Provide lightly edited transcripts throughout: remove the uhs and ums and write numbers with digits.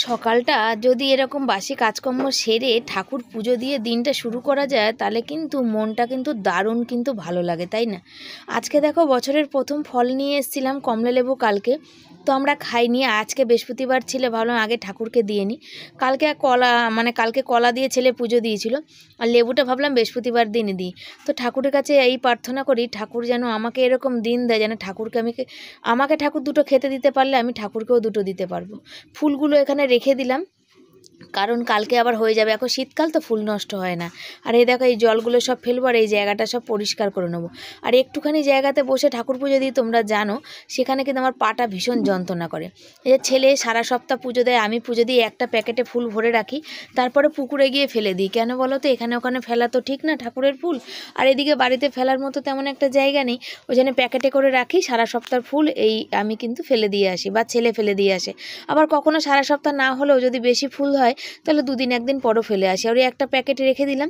সকালটা যদি এরকম বাসি কাজকর্ম সেরে ঠাকুর পুজো দিয়ে দিনটা শুরু করা যায় তাহলে কিন্তু মনটা কিন্তু দারুণ কিন্তু ভালো লাগে, তাই না? আজকে দেখো বছরের প্রথম ফল নিয়ে এসেছিলাম কমলালেবু, কালকে তো আমরা খাইনি। আজকে বৃহস্পতিবার ছিল, ভাবলাম আগে ঠাকুরকে দিয়ে নিই। কালকে কলা দিয়ে ছেলে পুজো দিয়েছিল, আর লেবুটা ভাবলাম বৃহস্পতিবার দিনই দিই। তো ঠাকুরের কাছে এই প্রার্থনা করি, ঠাকুর যেন আমাকে এরকম দিন দেয়, যেন আমাকে ঠাকুর দুটো খেতে দিতে পারলে আমি ঠাকুরকেও দুটো দিতে পারবো। ফুলগুলো এখানে রেখে দিলাম, কারণ কালকে আবার হয়ে যাবে, এখন শীতকাল তো ফুল নষ্ট হয় না। আর এই দেখো এই জলগুলো সব ফেলবো আর এই জায়গাটা সব পরিষ্কার করে নেবো। আর একটুখানি জায়গাতে বসে ঠাকুর পুজো দিই, তোমরা জানো সেখানে কিন্তু আমার পাটা ভীষণ যন্ত্রণা করে। এই যে ছেলে সারা সপ্তাহ পুজো দেয়, আমি পুজো দিই, একটা প্যাকেটে ফুল ভরে রাখি, তারপরে পুকুরে গিয়ে ফেলে দিই। কেন বলো তো, এখানে ওখানে ফেলা তো ঠিক না ঠাকুরের ফুল, আর এদিকে বাড়িতে ফেলার মতো তেমন একটা জায়গা নেই, ওই জন্য প্যাকেটে করে রাখি। সারা সপ্তাহের ফুল এই আমি কিন্তু ফেলে দিয়ে আসি, বা ছেলে ফেলে দিয়ে আসে। আবার কখনো সারা সপ্তাহ না হলেও যদি বেশি ফুল হয় তাহলে দুদিন একদিন পরও ফেলে আসি। আর একটা প্যাকেটে রেখে দিলাম,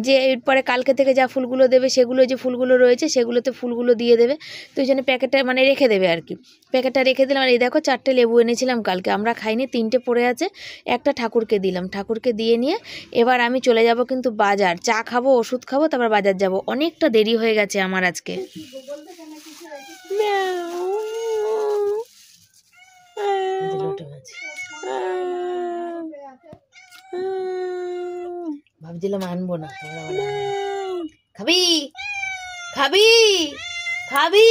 যে এরপরে কালকে থেকে যা ফুলগুলো দেবে সেগুলো, যে ফুলগুলো রয়েছে সেগুলোতে ফুলগুলো দিয়ে দেবে, তো ওই জন্য প্যাকেটটা রেখে দেবে আর কি। প্যাকেটটা রেখে দিলাম। আর এই দেখো 4টে লেবু এনেছিলাম কালকে, আমরা খাইনি, 3টে পড়ে আছে, একটা ঠাকুরকে দিলাম। ঠাকুরকে দিয়ে নিয়ে এবার আমি চলে যাব কিন্তু বাজার, চা খাবো, ওষুধ খাবো, তারপর বাজার যাব। অনেকটা দেরি হয়ে গেছে আমার আজকে। ভাবছিলাম আনবো না, খাবি খাবি খাবি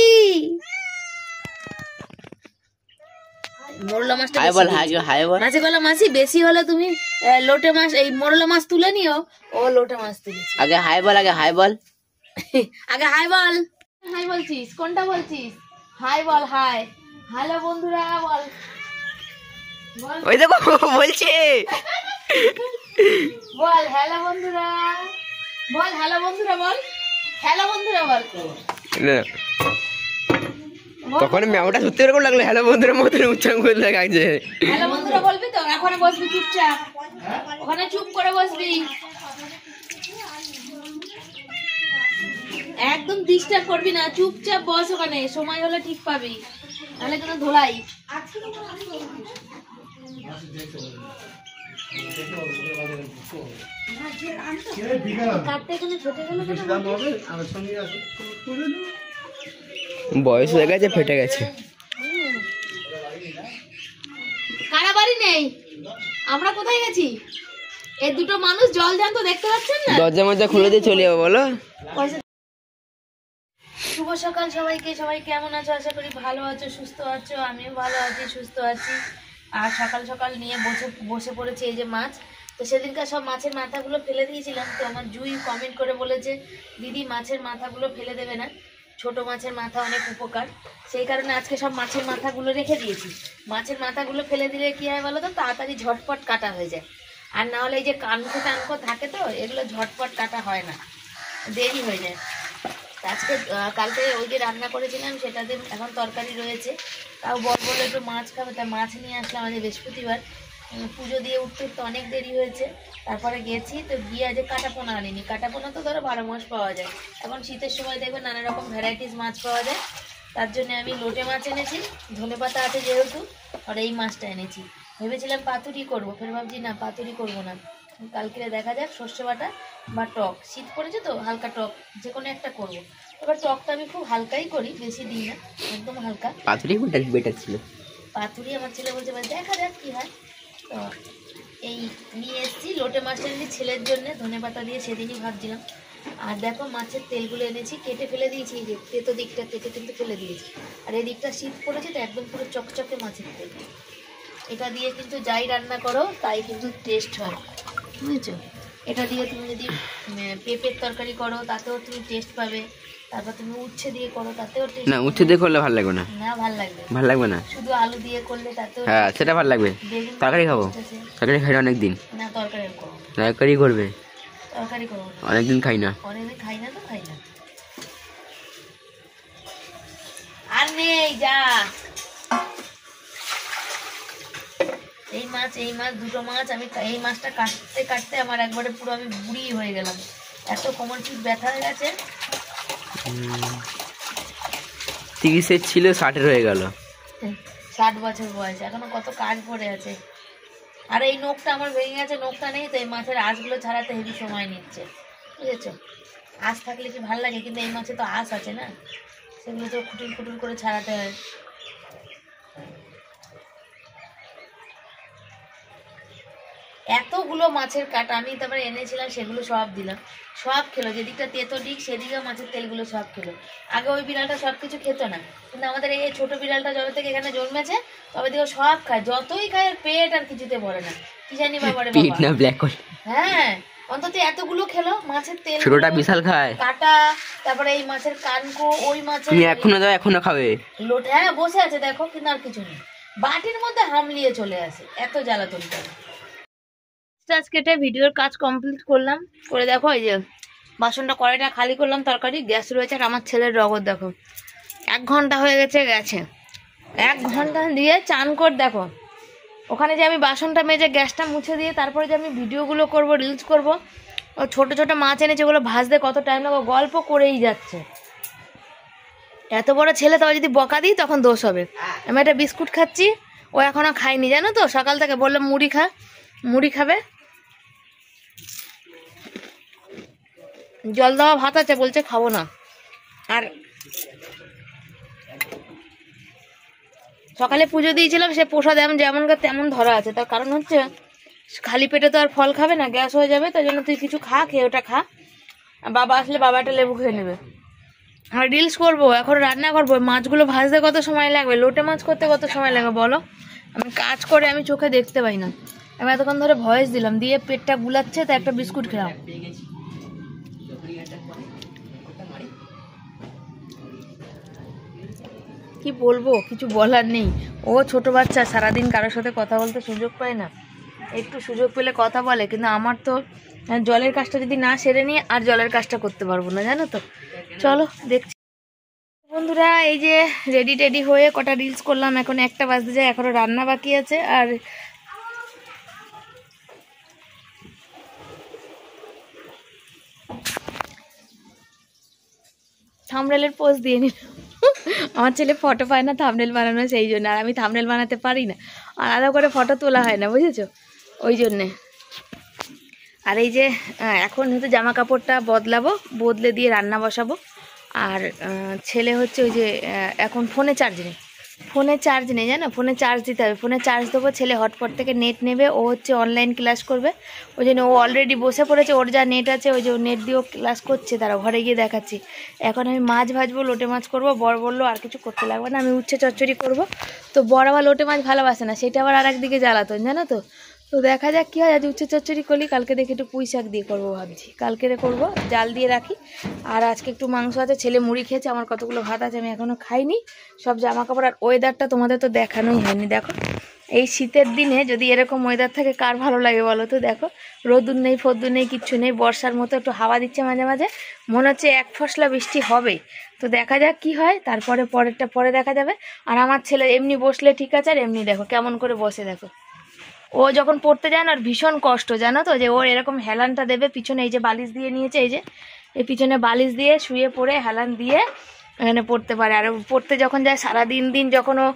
মোরলা মাছটা মাছে গলা মাছি বেশি হলে তুমি লোটে মাছ, এই মোরলা মাছ তুলে নিও। ও লোটে মাছ তুলেছি। আগে হাই বল, আগে হাই বল, আগে হাই বল। হাই বলছিস, কোনটা বলছিস? হাই বল, হাই। হ্যালো বন্ধুরা বল। ওই দেখো বলছে বল হ্যালো বন্ধুরা, বল হ্যালো বন্ধুরা, বল হ্যালো বন্ধুরা, বল। তখন ম্যাওটা সত্যি এরকম লাগলো, হ্যালো বন্ধুরা মতন উচ্চারণ করে লাগছে। হ্যালো বন্ধুরা বলবি তো? ওখানে বসবি চুপচাপ, ওখানে চুপ করে বসবি, একদম ডিস্টার্ব করবি না, চুপচাপ বস ওখানে, সময় হলে ঠিক পাবি, তাহলে কিন্তু ধোলাই। বয়স হয়ে গেছে, ফেটে গেছে। কারা বাড়ি নেই, আমরা কোথায় গেছি? এই দুটো মানুষ জল জানতো, দেখতে পাচ্ছেন না? দরজা মজা খুলে দিয়ে চলে যাবো, বলো। শুভ সকাল সবাইকে। সবাই কেমন আছো? আশা করি ভালো আছো, সুস্থ আছো। আমিও ভালো আছি, সুস্থ আছি। আর সকাল সকাল নিয়ে বসে পড়েছি এই যে মাছ। তো সেদিনকার সব মাছের মাথাগুলো ফেলে দিয়েছিলাম, তো আমার জুই কমেন্ট করে বলেছে দিদি মাছের মাথাগুলো ফেলে দেবে না, ছোট মাছের মাথা অনেক উপকার। সেই কারণে আজকে সব মাছের মাথাগুলো রেখে দিয়েছি। মাছের মাথাগুলো ফেলে দিলে কি হয় বলো তো, তাড়াতাড়ি ঝটপট কাটা হয়ে যায়। আর না হলে এই যে কানকো টানকো থাকে, তো এগুলো ঝটপট কাটা হয় না, দেরি হয়ে যায়। আজকে কালকে ওই যে রান্না করেছিলাম সেটাতে এখন তরকারি রয়েছে, তাও বলবো একটু মাছ খাবে, তা মাছ নিয়ে আসলাম। আজ বৃহস্পতিবার, পুজো দিয়ে উঠতে উঠতে অনেক দেরি হয়েছে। তারপরে গেছি, তো গিয়ে আজ কাটাপোনা আনিনি। কাটাপোনা তো ধরো 12 মাস পাওয়া যায়, এখন শীতের সময় দেখবে নানা রকম ভ্যারাইটিস মাছ পাওয়া যায়। তার জন্য আমি লোটে মাছ এনেছি, ধনেপাতা আছে যেহেতু, আর এই মাছটা এনেছি। ভেবেছিলাম পাতুরি করবো, ফের ভাবছি না পাতুরি করবো না, কালকে দেখা যাক সর্ষে বাটা বা টক, শীত পড়েছে তো হালকা টক যে কোনো একটা করবো। এবার টকটা আমি খুব হালকাই করি, বেশি দিই না, একদম হালকা। পাতুরি বেটার ছিল। পাতুরি আমার ছেলে বলছে দেখা যাক কি হয়। তো এই নিয়ে এসেছি লোটে মাছটা, এনেছি ছেলের জন্য, ধনেপাতা দিয়ে সেদিনই ভাবছিলাম। আর দেখো মাছের তেলগুলো এনেছি, কেটে ফেলে দিয়েছি, যে তেতো দিকটা কেটে কিন্তু ফেলে দিয়েছি। আর এই দিকটা শীত পড়েছে তো একদম পুরো চকচকে মাছের তেল। এটা দিয়ে কিন্তু যাই রান্না করো তাই কিন্তু টেস্ট হয়, বুঝেছো? এটা দিয়ে তুমি যদি পেঁপের তরকারি করো তাতেও তুমি টেস্ট পাবে, তারপর তুমি উচ্ছে দিয়ে করো তাতেও টেস্ট। না, উচ্ছে দিয়ে করলে ভালো লাগবে না। না, ভালো লাগবে, ভালো লাগবে না। শুধু আলু দিয়ে করলে তাতেও, হ্যাঁ সেটা ভালো লাগবে। তরকারি খাবো, তরকারি খাই অনেকদিন। না তরকারি করো, তরকারি করবে, তরকারি করো, অনেকদিন খাই না। অনেকদিন খাই না, তো খাই না। আর নেই যা, এই মাছ দুটো মাছ আমি, এই মাছটা কাটতে কাটতে আমার একবারে পুরো আমি বুড়ি হয়ে গেলাম, এত কোমর পিঠ ব্যথা হয়ে গেছে। 30-এর ছিল 60-এর হয়ে গেল। 60 বছর বয়স, এখনো কত কাজ পড়ে আছে। আর এই নখটা আমার ভেঙে গেছে, নখটা নেই, তো এই মাছের আঁশগুলো ছাড়াতে হেভি সময় নিচ্ছে, বুঝেছো? আঁশ থাকলে কি ভালো লাগে, কিন্তু এই মাছে তো আঁশ আছে না, সেগুলো তো খুটুর খুটুর করে ছাড়াতে হয়। এতগুলো মাছের কাটা আমি তারপরে এনেছিলাম, সেগুলো সব দিলাম, সব খেলো। যেদিকটা তেতো দিক সেদিকে মাছের তেলগুলো সব খেলো। আগে ওই বিড়ালটা সব কিছু খেত না, কিন্তু আমাদের এই ছোট বিড়ালটা যবে থেকে এখানে জন্মেছে তবে থেকে সব খায়, যতই খায় পেট আর কিছুতে ভরে না, কি জানি বাবারে বাবা। হ্যাঁ, অন্তত এতগুলো খেলো মাছের তেল, ছোটটা বিশাল খায় কাটা, তারপরে এই মাছের কানকো, ওই মাছের তুমি এখনো দাও, এখনো খাবে লোট। হ্যাঁ বসে আছে দেখো, কিন্তু আর কিছু নেই, বাটির মধ্যে হামলিয়ে চলে আসে, এত জ্বালাতন করে। কেটে ভিডিওর কাজ কমপ্লিট করলাম, করে দেখো এই যে বাসনটা কড়াইটা খালি করলাম, তরকারি গ্যাস রয়েছে। আর আমার ছেলের রগত দেখো, 1 ঘন্টা হয়ে গেছে, 1 ঘন্টা দিয়ে চান কর। দেখো ওখানে যে আমি বাসনটা মেজে গ্যাসটা মুছে দিয়ে তারপরে যে আমি ভিডিওগুলো করব, রিলস করব, ও ছোট ছোট মাছ এনেছে, ওগুলো ভাজতে কত টাইম লাগবে, গল্প করেই যাচ্ছে। এত বড় ছেলে, তবে যদি বকা দিই তখন দোষ হবে। আমি একটা বিস্কুট খাচ্ছি, ও এখনো খাইনি জানো তো, সকাল থেকে বললাম মুড়ি খাবে, জল দেওয়া ভাত আছে, বলছে খাবো না। আর সকালে পুজো দিয়েছিলাম, সে প্রসাদ যেমন তেমন ধরা আছে, তার কারণ হচ্ছে খালি পেটে তো আর ফল খাবে না, গ্যাস হয়ে যাবে, তাই জন্য তুই কিছু খেয়ে ওটা খা, বাবা আসলে বাবা একটা লেবু খেয়ে নেবে। আর রিলস করবো, এখন রান্না করবো, মাছগুলো ভাজতে কত সময় লাগবে, লোটে মাছ করতে কত সময় লাগবে বলো? আমি কাজ করে আমি চোখে দেখতে পাই না, আমি এতক্ষণ ধরে ভয়েস দিলাম, দিয়ে পেটটা গুলাচ্ছে, তো একটা বিস্কুট খেলাম। কি বলবো, কিছু বলার নেই। ও ছোট বাচ্চা, সারাদিন কারোর সাথে কথা বলতে সুযোগ পায় না, একটু সুযোগ পেলে কথা বলে, কিন্তু আমার তো জলের কাজটা যদি না সেরে নিয়ে আর জলের কাজটা করতে পারবো না, জানো তো। চলো দেখছি বন্ধুরা, এই যে রেডি হয়ে কটা রিলস করলাম, এখন 1টা বাজতে যায়, এখনো রান্না বাকি আছে। আর থাম্বনেলের পোজ দিয়ে নিলাম, আমার ছেলে ফটো পায় না থাম্বনেল বানানো, সেই জন্য। আর আমি থাম্বনেল বানাতে পারি না, আলাদা করে ফটো তোলা হয় না, বুঝেছো, ওই জন্যে। আর এই যে এখন হয়তো জামা কাপড়টা বদলে দিয়ে রান্না বসাবো। আর ছেলে হচ্ছে ওই যে এখন ফোনে চার্জ নেই জানো, ফোনে চার্জ দিতে হবে, ফোনে চার্জ দেবো, ছেলে হটপট থেকে নেট নেবে, ও হচ্ছে অনলাইন ক্লাস করবে, ওই জন্য ও অলরেডি বসে পড়েছে, ওর যা নেট আছে ওই যে নেট দিয়েও ক্লাস করছে, তারা ঘরে গিয়ে দেখাচ্ছি। এখন আমি মাছ ভাজবো, লোটে মাছ করবো, বর বললো আর কিছু করতে লাগবে না, আমি উচ্ছে চচ্চড়ি করবো। তো বর আবার লোটে মাছ ভালোবাসে না, সেটা আবার আর একদিকে জ্বালাতন, জানো তো। তো দেখা যাক কী হয়, আজ উচ্ছে চচ্চড়ি করলি, কালকে দেখি একটু পুঁই শাক দিয়ে করবো ভাবছি, কালকে করবো, জাল দিয়ে রাখি। আর আজকে একটু মাংস আছে, ছেলে মুড়ি খেয়েছে, আমার কতগুলো ভাত আছে, আমি এখনও খাইনি, সব জামা কাপড়। আর ওয়েদারটা তোমাদের তো দেখানোই হয়নি, দেখো এই শীতের দিনে যদি এরকম ওয়েদার থাকে কার ভালো লাগে বলো তো। দেখো রোদুর নেই, ফদ্দুর নেই, কিচ্ছু নেই, বর্ষার মতো একটু হাওয়া দিচ্ছে মাঝে মাঝে, মনে হচ্ছে 1 ফসলা বৃষ্টি হবে। তো দেখা যাক কি হয়, তারপরে পরেরটা পরে দেখা যাবে। আর আমার ছেলে এমনি বসলে ঠিক আছে, আর এমনি দেখো কেমন করে বসে, দেখো ও যখন পড়তে যায় না, আর ভীষণ কষ্ট, জানো তো, যে ওর এরকম হেলানটা দেবে পিছনে, এই যে বালিশ দিয়ে নিয়েছে, এই যে এই পিছনে বালিশ দিয়ে শুয়ে পড়ে হেলান দিয়ে এখানে পড়তে পারে। আর পড়তে যখন যায় সারাদিন যখন ও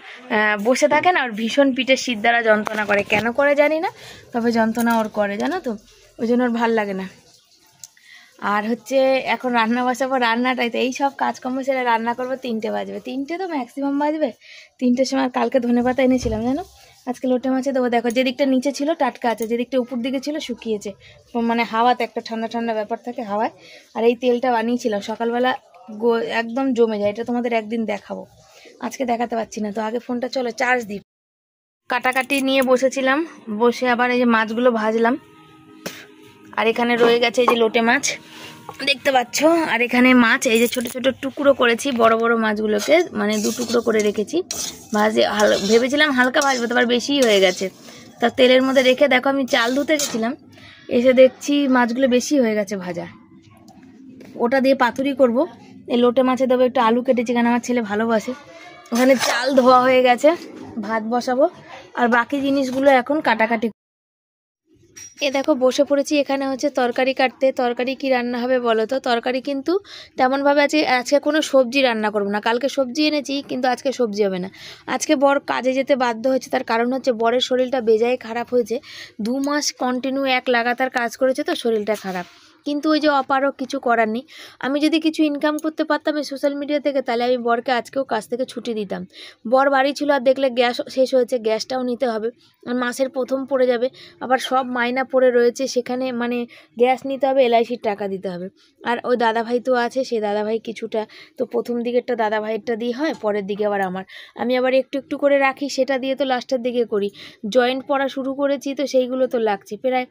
বসে থাকে না, ওর ভীষণ পিঠের শীত দ্বারা যন্ত্রণা করে, কেন করে জানি না, তবে যন্ত্রণা ওর করে, জানো তো, ওই জন্য ওর ভাল লাগে না। আর হচ্ছে এখন রান্না বসাবো, রান্নাটাই তো এই সব কাজকর্ম সেরে রান্না করবো, 3টে বাজবে, 3টে তো ম্যাক্সিমাম বাজবে। 3টের সময় কালকে ধনেপাতা এনেছিলাম জানো, আজকে লোটে মাছে দেবো। দেখো যেদিকটা নিচে ছিল টাটকা আছে, যেদিকটা উপর দিকে ছিল শুকিয়েছে, মানে হাওয়াতে একটা ঠান্ডা ঠান্ডা ব্যাপার থাকে হাওয়ায়। আর এই তেলটা বানিয়েছিলাম সকালবেলা, একদম জমে যায়, এটা তোমাদের একদিন দেখাবো, আজকে দেখাতে পারছি না। তো আগে ফোনটা চলো চার্জ দিই। কাটাকাটি নিয়ে বসেছিলাম, বসে আবার এই যে মাছগুলো ভাজলাম। আর এখানে রয়ে গেছে এই যে লোটে মাছ দেখতে পাচ্ছ, আর এখানে মাছ এই যে ছোট ছোট টুকরো করেছি, বড় বড় মাছগুলোকে মানে 2 টুকরো করে রেখেছি, ভাজে ভেবেছিলাম হালকা ভাজবো, তারপর বেশিই হয়ে গেছে। তা তেলের মধ্যে রেখে দেখো আমি চাল ধুতে গেছিলাম, এসে দেখছি মাছগুলো বেশি হয়ে গেছে ভাজা, ওটা দিয়ে পাতুরি করব। এই লোটে মাছে দেবো একটু আলু কেটেছি, কারণ আমার ছেলে ভালোবাসে। ওখানে চাল ধোয়া হয়ে গেছে, ভাত বসাবো, আর বাকি জিনিসগুলো এখন কাটাকাটি। এ দেখো বসে পড়েছি এখানে হচ্ছে তরকারি কাটতে। তরকারি কি রান্না হবে বলো তো? তরকারি কিন্তু তেমনভাবে আজকে কোনো সবজি রান্না করবো না। কালকে সবজি এনেছি কিন্তু আজকে সবজি হবে না। আজকে বর কাজে যেতে বাধ্য হয়েছে, তার কারণ হচ্ছে বরের শরীরটা বেজায় খারাপ হয়েছে। 2 মাস কন্টিনিউ এক লাগাতার কাজ করেছে, তো শরীরটা খারাপ। কিন্তু ওই যে অপারক, কিছু করার নেই। আমি যদি কিছু ইনকাম করতে পারতাম এই সোশ্যাল মিডিয়া থেকে, তাহলে আমি বরকে আজকেও কাজ থেকে ছুটি দিতাম। বর বাড়ি ছিল, আর দেখলে গ্যাস শেষ হয়েছে, গ্যাসটাও নিতে হবে। আর মাসের প্রথম পড়ে যাবে, আবার সব মাইনা পড়ে রয়েছে, সেখানে মানে গ্যাস নিতে হবে, এলআইসির টাকা দিতে হবে। আর ওই দাদাভাই তো আছে, সেই দাদাভাই কিছুটা, তো প্রথম দিকেরটা দাদাভাইয়েরটা দিয়ে হয়, পরের দিকে আবার আমি আবার একটু একটু করে রাখি, সেটা দিয়ে তো লাস্টের দিকে করি। জয়েন্ট পড়া শুরু করেছি, তো সেইগুলো তো লাগছে প্রায়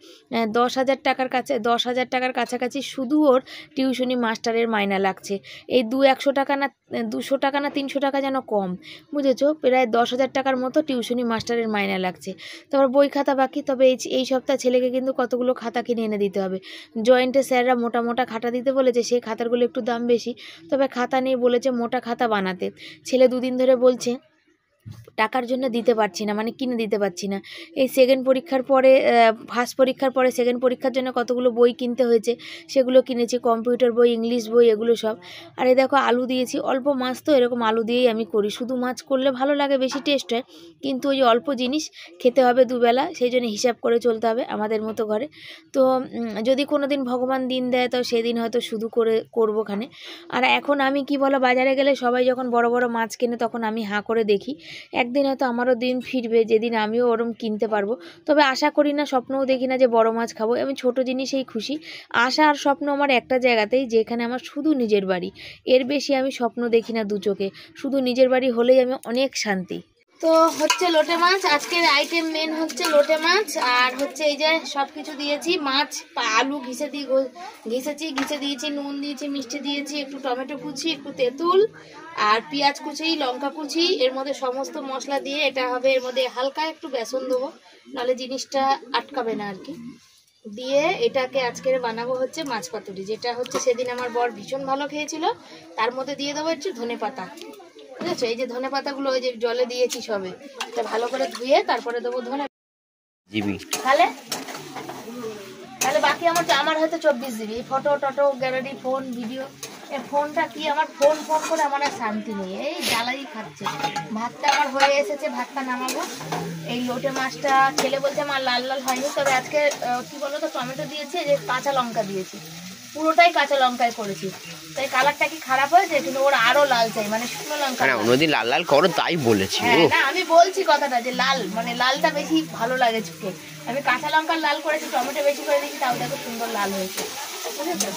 10,000 টাকার কাছে, 10,000 টাকার কাছাকাছি শুধু ওর টিউশনি মাস্টারের মাইনা লাগছে। এই 200 টাকা না 200 টাকা না 300 টাকা যেন কম, বুঝেছো? প্রায় 10,000 টাকার মতো টিউশনি মাস্টারের মাইনা লাগছে। তারপর বই খাতা বাকি, তবে এই সপ্তাহ ছেলেকে কিন্তু কতগুলো খাতা কিনে এনে দিতে হবে। জয়েন্টে স্যাররা মোটা মোটা খাতা দিতে বলেছে, সেই খাতারগুলো একটু দাম বেশি, তবে খাতা নেই, বলেছে মোটা খাতা বানাতে। ছেলে 2 দিন ধরে বলছে টাকার জন্য দিতে পারছি না, মানে কিনে দিতে পারছি না। এই সেকেন্ড পরীক্ষার পরে, ফার্স্ট পরীক্ষার পরে সেকেন্ড পরীক্ষার জন্য কতগুলো বই কিনতে হয়েছে, সেগুলো কিনেছি, কম্পিউটার বই, ইংলিশ বই, এগুলো সব। আর এই দেখো আলু দিয়েছি, অল্প মাছ তো, এরকম আলু দিয়েই আমি করি। শুধু মাছ করলে ভালো লাগে, বেশি টেস্ট হয়, কিন্তু ওই অল্প জিনিস খেতে হবে দুবেলা, সেই জন্য হিসাব করে চলতে হবে আমাদের মতো ঘরে। তো যদি কোনো দিন ভগবান দিন দেয়, তো সেদিন হয়তো শুধু করে করবো খানে। আর এখন আমি কি বলো, বাজারে গেলে সবাই যখন বড় বড় মাছ কেনে, তখন আমি হাঁ করে দেখি। একদিন হয়তো আমারও দিন ফিরবে যেদিন আমিও ওরম কিনতে পারবো। তবে আশা করি না, স্বপ্নও দেখি না যে বড় মাছ খাবো। আমি ছোট জিনিসেই খুশি। আশা আর স্বপ্ন আমার একটা জায়গাতেই, যেখানে আমার শুধু নিজের বাড়ি। এর বেশি আমি স্বপ্ন দেখি না দু চোখে। শুধু নিজের বাড়ি হলেই আমি অনেক শান্তি। তো হচ্ছে লোটে মাছ, আজকের আইটেম মেন হচ্ছে লোটে মাছ। আর হচ্ছে এই যে সব কিছু দিয়েছি, মাছ, আলু ঘিসে দিয়েছি, নুন দিয়েছি, মিষ্টি দিয়েছি, একটু টমেটো কুচি, একটু তেঁতুল, আর পেঁয়াজ কুচি, লঙ্কা কুচি, এর মধ্যে সমস্ত মশলা দিয়ে এটা হবে। এর মধ্যে হালকা একটু বেসন দেবো, নাহলে জিনিসটা আটকাবে না আর কি। দিয়ে এটাকে আজকে বানাবো হচ্ছে মাছ পাতুরি, যেটা হচ্ছে সেদিন আমার বর ভীষণ ভালো খেয়েছিল। তার মধ্যে দিয়ে দেবো একটু ধনে পাতা, বুঝেছো? এই যে ধনে পাতাগুলো ওই যে জলে দিয়েছি সবে, এটা ভালো করে ধুয়ে তারপরে দেবো ধনে জিবি। তাহলে বাকি আমার হয়তো 24 জিবি ফটো টটো গ্যালারি, ফোন, ভিডিও। এই ফোনটা কি, আমার ফোন করে আমার আর শান্তি নেই, এই জ্বালাই খাচ্ছে। ভাতটা আমার হয়ে এসেছে, ভাতটা নামাবো। এই লোটে মাছটা ছেলে বলছে আমার লাল লাল হয়নি, তবে আজকে কি বলো তো, টমেটো দিয়েছি, যে কাঁচা লঙ্কা দিয়েছি, পুরোটাই কাঁচা লঙ্কায় করেছি, তাই কালারটা কি খারাপ হয়েছে, কিন্তু ওর আরো লাল চাই, মানে শুকনো লঙ্কা। অন্যদিন লাল লাল করো তাই বলেছি। না আমি বলছি কথাটা যে লাল, মানে লালটা বেশি ভালো লাগে চোখে। আমি কাঁচা লঙ্কা লাল করেছি, টমেটো বেশি করে দিয়েছি, তাও দেখো সুন্দর লাল হয়েছে, বুঝেছো?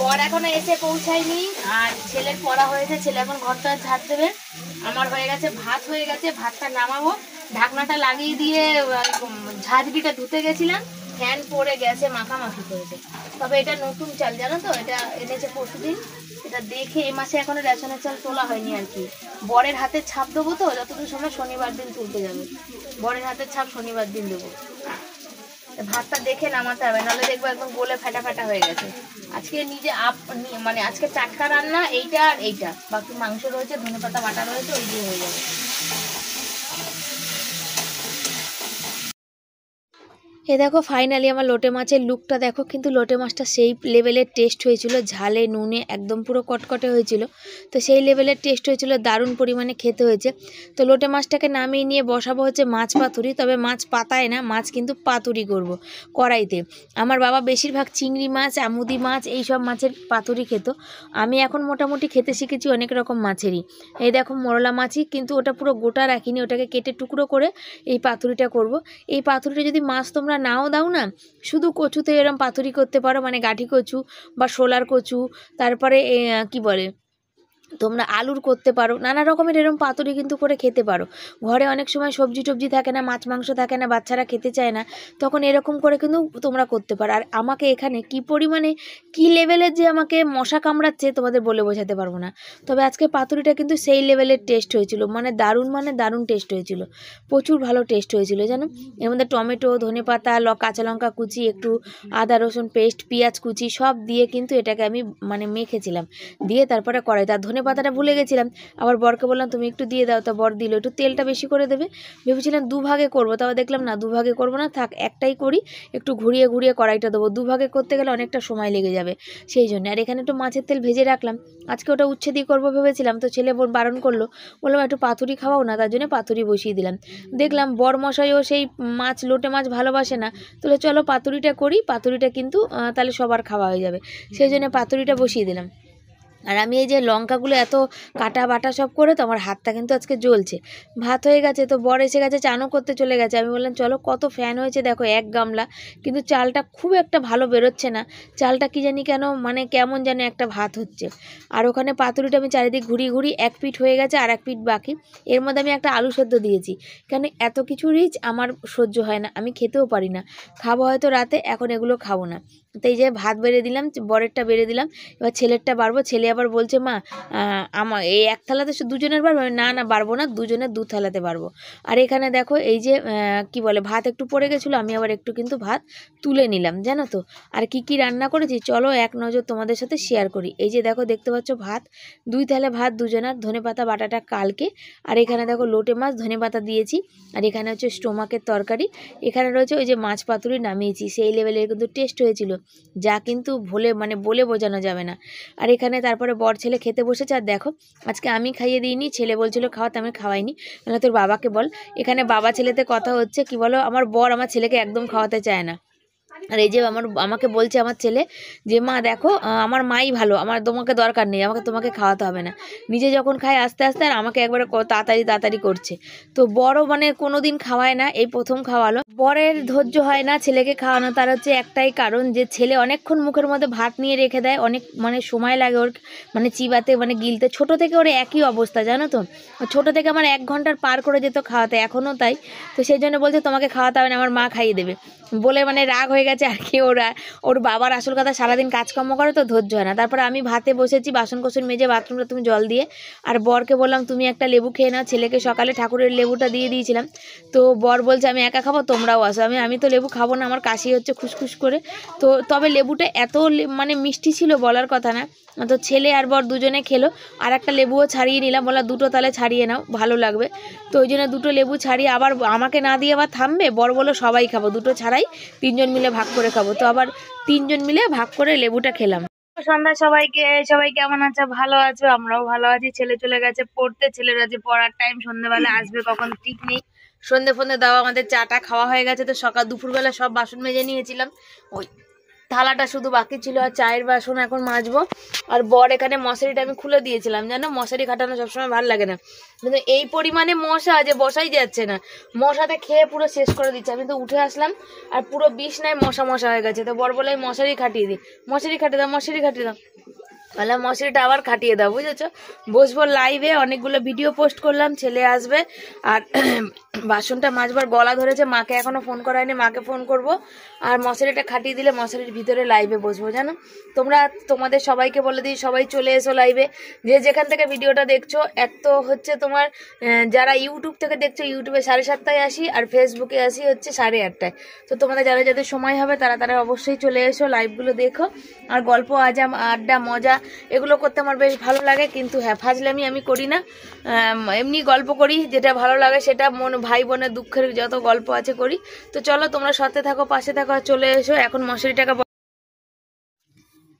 বর এখনো এসে পৌঁছায়নি, আর ছেলের পড়া হয়েছে, ছেলে এখন ঘরটা ঝাড় দেবে। আমার হয়ে গেছে, ভাত হয়ে গেছে, ভাতটা নামাবো। ঢাকনাটা লাগিয়ে দিয়ে ঝাঁঝরিটা ধুতে গেছিলাম, ফ্যান পড়ে গেছে, মাখামাখি করেছে। তবে এটা নতুন চাল, জানো তো, এটা এনেছে পরশুদিন। এটা দেখে এই মাসে এখনো রেশনের চাল তোলা হয়নি আর কি। বরের হাতের ছাপ দেবো, তো যতদূর সময় শনিবার দিন তুলতে যাবে, বরের হাতের ছাপ শনিবার দিন দেবো। ভাতটা দেখে নামাতে হবে, নাহলে দেখবো একদম গোলে ফাটা ফাটা হয়ে গেছে। আজকে মানে আজকে 4টা রান্না, এইটা আর এইটা, বাকি মাংস রয়েছে, ধনেপাতা বাটা রয়েছে, ওই দিয়ে হয়ে যাবে। এ দেখো ফাইনালি আমার লোটে মাছের লুকটা দেখো, কিন্তু লোটে মাছটা সেই লেভেলের টেস্ট হয়েছিল, ঝালে নুনে একদম পুরো কটকটে হয়েছিল, তো সেই লেভেলের টেস্ট হয়েছিল, দারুণ পরিমাণে খেতে হয়েছে। তো লোটে মাছটাকে নামিয়ে নিয়ে বসাবো হচ্ছে মাছ পাতুরি, তবে মাছ পাতায় না, মাছ কিন্তু পাতুরি করব কড়াইতে। আমার বাবা বেশিরভাগ চিংড়ি মাছ, আমুদি মাছ, এই সব মাছের পাতুরি খেত। আমি এখন মোটামুটি খেতে শিখেছি অনেক রকম মাছেরই। এই দেখো মোরলা মাছই, কিন্তু ওটা পুরো গোটা রাখিনি, ওটাকে কেটে টুকরো করে এই পাতুরিটা করব। এই পাতুরিটা যদি মাছ তোমরা নাও দাও না, শুধু কচুতে এরম পাতুরি করতে পারো, মানে গাঠি কচু বা শোলার কচু, তারপরে কি বলে, তোমরা আলুর করতে পারো, নানা রকমের এরকম পাতুরি কিন্তু করে খেতে পারো। ঘরে অনেক সময় সবজি টবজি থাকে না, মাছ মাংস থাকে না, বাচ্চারা খেতে চায় না, তখন এরকম করে কিন্তু তোমরা করতে পারো। আর আমাকে এখানে কি পরিমাণে কি লেভেলের যে আমাকে মশা কামড়াচ্ছে তোমাদের বলে বোঝাতে পারবো না। তবে আজকে পাতুরিটা কিন্তু সেই লেভেলের টেস্ট হয়েছিল, মানে দারুণ টেস্ট হয়েছিল, প্রচুর ভালো টেস্ট হয়েছিল জানো। এর মধ্যে টমেটো, ধনেপাতা, কাঁচা লঙ্কা কুচি, একটু আদা রসুন পেস্ট, পেঁয়াজ কুচি সব দিয়ে কিন্তু এটাকে আমি মানে মেখেছিলাম, দিয়ে তারপরে কড়াইতে। আর ধনে পাতাটা ভুলে গেছিলাম, আবার বরকে বললাম তুমি একটু দিয়ে দাও, তা বর দিল। একটু তেলটা বেশি করে দেবে ভেবেছিলাম, দুভাগে করবো, তারপর দেখলাম না দুভাগে করবো না, থাক একটাই করি, একটু ঘুরিয়ে ঘুরিয়ে কড়াইটা দেবো, দুভাগে করতে গেলে অনেকটা সময় লেগে যাবে সেই জন্য। আর এখানে একটু মাছের তেল ভেজে রাখলাম, আজকে ওটা উচ্ছে দিয়ে করবো ভেবেছিলাম, তো ছেলে বারণ করলো, বললাম একটু পাতুরি খাওয়াও না, তার জন্য পাতুরি বসিয়ে দিলাম। দেখলাম বর মশাইও সেই মাছ, লোটে মাছ ভালোবাসে না, তাহলে চলো পাতুরিটা করি, পাতুরিটা কিন্তু তাহলে সবার খাওয়া হয়ে যাবে, সেই জন্য পাতুরিটা বসিয়ে দিলাম। আর আমি এই যে লঙ্কাগুলো এত কাটা বাটা সব করে তো আমার হাতটা কিন্তু আজকে জ্বলছে। ভাত হয়ে গেছে, তো বর এসে গেছে, চানও করতে চলে গেছে। আমি বললাম চলো, কত ফ্যান হয়েছে দেখো, এক গামলা, কিন্তু চালটা খুব একটা ভালো বেরোচ্ছে না, চালটা কি জানি কেন মানে কেমন যেন একটা ভাত হচ্ছে। আর ওখানে পাতুরিটা আমি চারিদিক ঘুরিয়ে এক পিঠ হয়ে গেছে আর এক পিঠ বাকি, এর মধ্যে আমি একটা আলু সেদ্ধ দিয়েছি, কেন এত কিছু রিচ আমার সহ্য হয় না, আমি খেতেও পারি না, খাবো হয়তো রাতে, এখন এগুলো খাবো না। তো এই যে ভাত বেড়ে দিলাম, বরেরটা বেড়ে দিলাম, এবার ছেলেরটা বাড়বো। ছেলে আবার বলছে মা আমার এই এক থালাতে দুজনের বাড়বো, না না বাড়বো না, দুজনের দু থালাতে বাড়বো। আর এখানে দেখো এই যে কি বলে ভাত একটু পড়ে গেছিলো, আমি আবার একটু কিন্তু ভাত তুলে নিলাম জানো তো। আর কি কি রান্না করেছি চলো এক নজর তোমাদের সাথে শেয়ার করি। এই যে দেখো দেখতে পাচ্ছ ভাত, 2 থালা ভাত দুজনার, ধনেপাতা বাটাটা কালকে। আর এখানে দেখো লোটে মাছ ধনেপাতা দিয়েছি, আর এখানে হচ্ছে স্টোমাকের তরকারি, এখানে রয়েছে ওই যে মাছ পাতুরি নামিয়েছি, সেই লেভেলের কিন্তু টেস্ট হয়েছিল, যা কিন্তু বলে বোঝানো যাবে না। আর এখানে তারপরে বর ছেলে খেতে বসেছে। আর দেখো আজকে আমি খাইয়ে দিইনি, ছেলে বলছিল খাওয়াতে, আমি খাওয়াইনি, মানে তোর বাবাকে বল। এখানে বাবা ছেলেতে কথা হচ্ছে, কি বলো, আমার বর আমার ছেলেকে একদম খাওয়াতে চায় না। আর এই যে আমাকে বলছে আমার ছেলে যে মা দেখো আমার মাই ভালো, আমার তোমাকে দরকার নেই, তোমাকে খাওয়াতে হবে না, নিজে যখন খায় আস্তে আস্তে, আর আমাকে একবারে তাড়াতাড়ি করছে। তো বড় মানে কোনো দিন খাওয়ায় না, এই প্রথম খাওয়ালো। বরের ধৈর্য হয় না ছেলেকে খাওয়ানো, তার হচ্ছে একটাই কারণ যে ছেলে অনেকক্ষণ মুখের মধ্যে ভাত নিয়ে রেখে দেয়, অনেক সময় লাগে ওর চিবাতে গিলতে। ছোট থেকে ওর একই অবস্থা জানো তো, ছোট থেকে আমার 1 ঘন্টার পার করে যেত খাওয়াতে, এখনও তাই। তো সেই জন্য বলছে তোমাকে খাওয়াতে হবে না, আমার মা খাইয়ে দেবে বলে রাগ হয়ে গেছে আর কি। ওর বাবার আসল কথা, সারাদিন কাজকর্ম করে তো ধৈর্য হয় না। তারপর আমি ভাতে বসেছি, বাসন কোসন মেজে বাথরুমটা তুমি জল দিয়ে, আর বরকে বললাম তুমি একটা লেবু খেয়ে নাও, ছেলেকে সকালে ঠাকুরের লেবুটা দিয়ে দিয়েছিলাম। তো বর বলছে আমি একা খাবো, তোমরাও আসো। আমি তো লেবু খাবো না, আমার কাশি হচ্ছে খুসখুস করে। তো তবে লেবুটা এত মিষ্টি ছিল বলার কথা না। তো ছেলে আর বর দুজনে খেলো, আর একটা লেবুও ছাড়িয়ে নিলাম, বলা দুটো তালে ছাড়িয়ে নাও ভালো লাগবে। তো ওই জন্য 2টো লেবু ছাড়িয়ে, আবার আমাকে না দিয়ে আবার থামবে, বর বললো সবাই খাবো, 2টো ছাড়াই 3জন মিলে ভাগ করে খাবো। তো আবার 3জন মিলে ভাগ করে লেবুটা খেলাম। সন্ধ্যা সবাই কেমন আছে? ভালো আছো? আমরাও ভালো আছি। ছেলে চলে গেছে পড়তে, ছেলের আজ পড়ার টাইম, সন্ধ্যাবেলা আসবে কখন ঠিক নেই। সন্ধে ফন্দে দেওয়া, আমাদের চাটা খাওয়া হয়ে গেছে। তো দুপুরবেলা সব বাসন মেজে নিয়েছিলাম, ওই থালাটা শুধু বাকি ছিল, আর চায়ের বাসন এখন মাজবো। আর বর এখানে মশারিটা আমি খুলে দিয়েছিলাম, জানো মশারি খাটানো সবসময় ভালো লাগে না, কিন্তু এই পরিমাণে মশা যে বসাই যাচ্ছে না, মশাতে খেয়ে পুরো শেষ করে দিচ্ছে। আমি তো উঠে আসলাম আর পুরো বিছনায় মশা হয়ে গেছে। তো বর বলে মশারি খাটিয়ে দিই, মশারি খাটিয়ে দাও, তাহলে মশারিটা আবার খাটিয়ে দাও, বুঝেছো। বসবো লাইভে, অনেকগুলো ভিডিও পোস্ট করলাম, ছেলে আসবে। আর বাসনটা মাজবার গলা ধরেছে, মাকে এখনো ফোন করা হয়নি, মাকে ফোন করব। আর মশারিটা খাটিয়ে দিলে মশারির ভিতরে লাইভে বসবো, জানো। তোমাদের সবাইকে বলে দিই, সবাই চলে এসো লাইভে, যে যেখান থেকে ভিডিওটা দেখছো। এক তো হচ্ছে তোমার যারা ইউটিউব থেকে দেখছো, ইউটিউবে 7:30টায় আসি, আর ফেসবুকে আসি হচ্ছে 8:30টায়। তো তোমাদের যাদের সময় হবে তারা অবশ্যই চলে এসো, লাইভগুলো দেখো। আর গল্প আড্ডা মজা এগুলো করতে আমার বেশ ভালো লাগে, কিন্তু হ্যাঁ ফাজলামি আমি করি না, এমনি গল্প করি, যেটা ভালো লাগে সেটা, ভাই বোনের দুঃখের যত গল্প আছে করি। তো চলো তোমরা সাথে থাকো, পাশে থাকো, চলে এসো। এখন মশারিটাকে,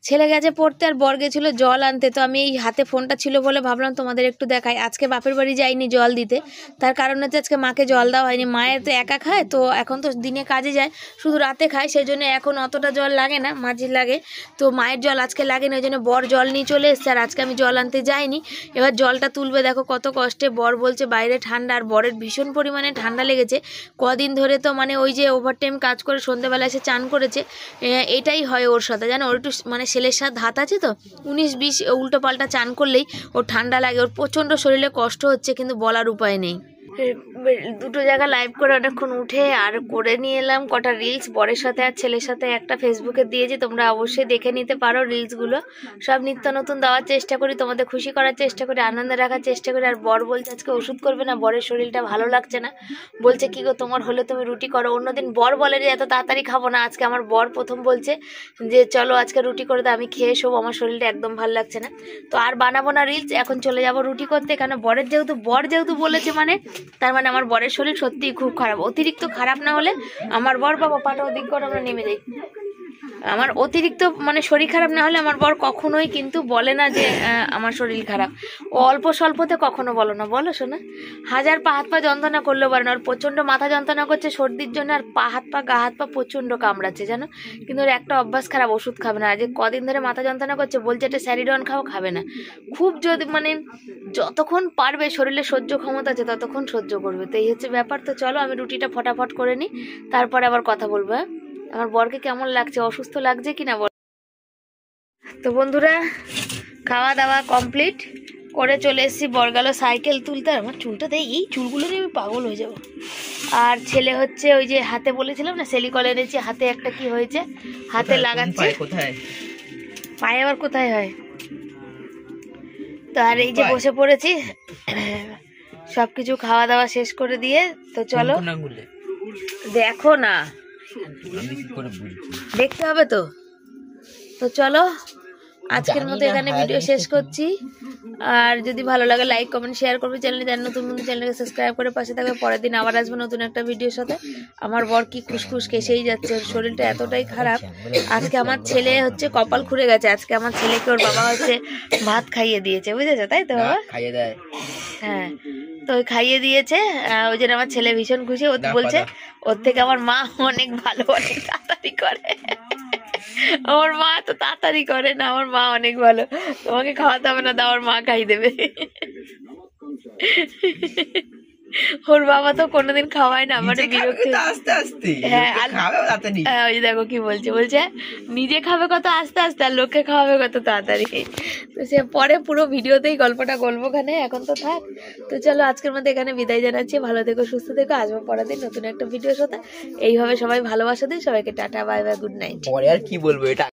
ছেলে গেছে পড়তে আর বর গেছিল জল আনতে। তো আমি এই হাতে ফোনটা ছিল বলে ভাবলাম তোমাদের একটু দেখাই। আজকে বাপের বাড়ি যাইনি জল দিতে, তার কারণ হচ্ছে আজকে মাকে জল দেওয়া হয়নি। মায়ের তো একা খায়, তো এখন তো দিনে কাজে যায়, শুধু রাতে খায়, সেই জন্য এখন অতটা জল লাগে না, মাঝে লাগে। তো মায়ের জল আজকে লাগে না, ওই জন্য বর জল নিয়ে চলে এসছে, আর আজকে আমি জল আনতে যাইনি। এবার জলটা তুলবে, দেখো কত কষ্টে। বর বলছে বাইরে ঠান্ডা, আর বরের ভীষণ পরিমাণে ঠান্ডা লেগেছে কদিন ধরে। তো ওই যে ওভারটাইম কাজ করে সন্ধ্যেবেলা এসে চান করেছে, এটাই হয় ওর সাথে, জানো। ওর একটু ছেলের সাথে হাত আছে তো, 19-20 উল্টো পাল্টা চান করলেই ওর ঠান্ডা লাগে, ওর প্রচণ্ড শরীরে কষ্ট হচ্ছে, কিন্তু বলার উপায় নেই। দুটো জায়গা লাইভ করে অনেকক্ষণ উঠে আর করে নিয়ে এলাম কটা রিলস বরের সাথে আর ছেলের সাথে একটা ফেসবুকে দিয়েছি, তোমরা অবশ্যই দেখে নিতে পারো রিলসগুলো। সব নিত্য নতুন দেওয়ার চেষ্টা করি, তোমাদের খুশি করার চেষ্টা করি, আনন্দে রাখার চেষ্টা করি। আর বর বলছে আজকে ওষুধ করবে না, বরের শরীরটা ভালো লাগছে না, বলছে কি গো তোমার হলে তুমি রুটি করো। অন্যদিন বর বলে যে এত তাড়াতাড়ি খাবো না, আজকে আমার বর প্রথম বলছে যে চলো আজকে রুটি করে দাও, আমি খেয়ে শোবো, আমার শরীরটা একদম ভালো লাগছে না। তো আর বানাবো না রিলস, এখন চলে যাবো রুটি করতে। কেন বর যেহেতু বলেছে মানে তার মানে আমার বরের শরীর সত্যিই খুব খারাপ। অতিরিক্ত খারাপ না হলে আমার বর বাবা পাটা ওদিক করে আমরা নেমে যাই। আমার অতিরিক্ত মানে শরীর খারাপ না হলে আমার বর কখনোই কিন্তু বলে না যে আমার শরীর খারাপ। ও অল্প স্বল্পতে কখনো বলো না, বলো শোনা। হাজার পা হাত পা যন্ত্রণা করলেও পারে না, ওর প্রচণ্ড মাথা যন্ত্রণা করছে সর্দির জন্য, আর পা হাত পা প্রচণ্ড কামড়াচ্ছে জানো। কিন্তু ওর একটা অভ্যাস খারাপ, ওষুধ খাবে না। আজ কদিন ধরে মাথা যন্ত্রণা করছে, বলছে এটা স্যারিডন খাও, খাবে না। খুব যদি মানে যতক্ষণ পারবে শরীরে সহ্য ক্ষমতা আছে ততক্ষণ সহ্য করবে। তো এই হচ্ছে ব্যাপার। তো চলো আমি রুটিটা ফটাফট করে নিই, তারপরে আবার কথা বলবো। হ্যাঁ, আমার বরকে কেমন লাগছে, অসুস্থ লাগছে কিনা বল। তো বন্ধুরা খাওয়া দাওয়া কমপ্লিট করে চলে এসেছি, বর গেল সাইকেল তুলতে। আমার চুলটা দেয়, এই চুলগুলো নিয়ে আমি পাগল হয়ে যাবো। আর ছেলে হচ্ছে ওই যে হাতে বলেছিলাম না সেলিকল এনেছি, হাতে একটা কি হয়েছে হাতে লাগাচ্ছে। কোথায় পায়ে আবার কোথায় হয়। তো আর এই যে বসে পড়েছি সবকিছু খাওয়া দাওয়া শেষ করে দিয়ে। তো চলো দেখো না, দেখতে হবে তো। তো চলো আজকের মতো এখানে ভিডিও শেষ করছি। আর যদি ভালো লাগে লাইক কমেন্ট শেয়ার করবে, চ্যানেলে নতুন বন্ধু চ্যানেলকে সাবস্ক্রাইব করে পাশে থাকবে। পরের দিন আবার আসবো নতুন একটা ভিডিওর সাথে। আমার বর কি খুশখুশ কেসেই যাচ্ছে, ওর শরীরটা এতটাই খারাপ। আজকে আমার ছেলে হচ্ছে কপাল খুঁড়ে গেছে, আজকে আমার ছেলেকে ওর বাবা হচ্ছে ভাত খাইয়ে দিয়েছে, বুঝেছো তাই তো বাবা? খাইয়ে দেয়, হ্যাঁ তো ওই খাইয়ে দিয়েছে, ওই জন্য আমার ছেলে ভীষণ খুশি। ও বলছে ওর থেকে আমার মা অনেক ভালো, অনেক তাড়াতাড়ি করে। আমার মা তো তাড়াতাড়ি করে না, আমার মা অনেক ভালো, তোমাকে খাওয়াতে হবে না, আমার মা খাই দেবে। ওর বাবা তো কোনোদিন খাওয়ায় না, মানে বিরক্ত। হ্যাঁ ওই দেখো কি বলছে, বলছে নিজে খাবে কত আস্তে আস্তে আর লোককে খাওয়াবে কত তাড়াতাড়ি। তো সে পরে পুরো ভিডিওতেই গল্পটা গল্পখানে, এখন তো থাক। তো চলো আজকের মধ্যে এখানে বিদায় জানাচ্ছি, ভালো থেকো সুস্থ থেকো, আসবো পরের দিন নতুন একটা ভিডিওর সাথে। এইভাবে সবাই ভালোবাসা দিন সবাইকে, tata bye bye, good night. পরে আর কি বলবো এটা।